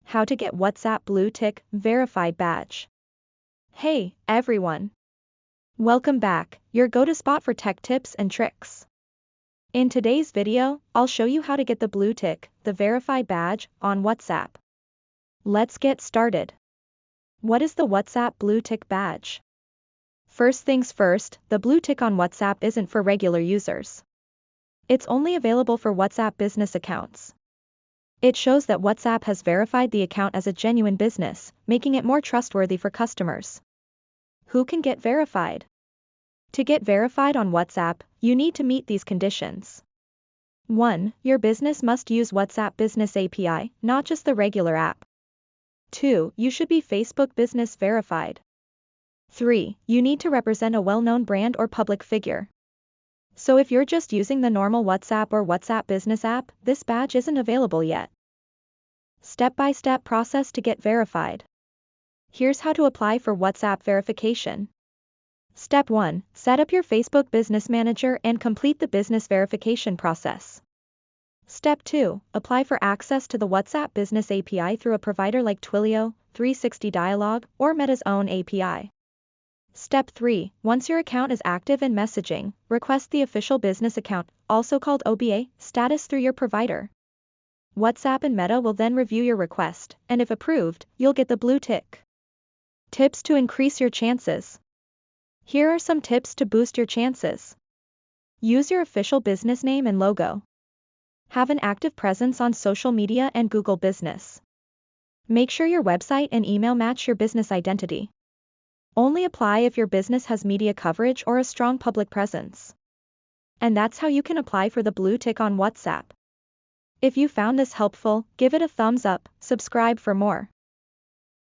How to get WhatsApp Blue Tick Verified Badge. Hey, everyone. Welcome back, your go-to spot for tech tips and tricks. In today's video, I'll show you how to get the Blue Tick, the verified badge, on WhatsApp. Let's get started. What is the WhatsApp Blue Tick badge? First things first, the Blue Tick on WhatsApp isn't for regular users. It's only available for WhatsApp business accounts. It shows that WhatsApp has verified the account as a genuine business, making it more trustworthy for customers. Who can get verified? To get verified on WhatsApp, you need to meet these conditions. 1. Your business must use WhatsApp Business API, not just the regular app. 2. You should be Facebook Business verified. 3. You need to represent a well-known brand or public figure. So if you're just using the normal WhatsApp or WhatsApp Business app, this badge isn't available yet. Step-by-step process to get verified. Here's how to apply for WhatsApp verification. Step 1. Set up your Facebook Business Manager and complete the business verification process. Step 2. Apply for access to the WhatsApp Business API through a provider like Twilio, 360 Dialog, or Meta's own API. Step 3. Once your account is active in messaging, request the official business account, also called OBA, status through your provider. WhatsApp and Meta will then review your request, and if approved, you'll get the blue tick. Tips to increase your chances. Here are some tips to boost your chances. Use your official business name and logo. Have an active presence on social media and Google Business. Make sure your website and email match your business identity. Only apply if your business has media coverage or a strong public presence. And that's how you can apply for the blue tick on WhatsApp. If you found this helpful, give it a thumbs up, subscribe for more.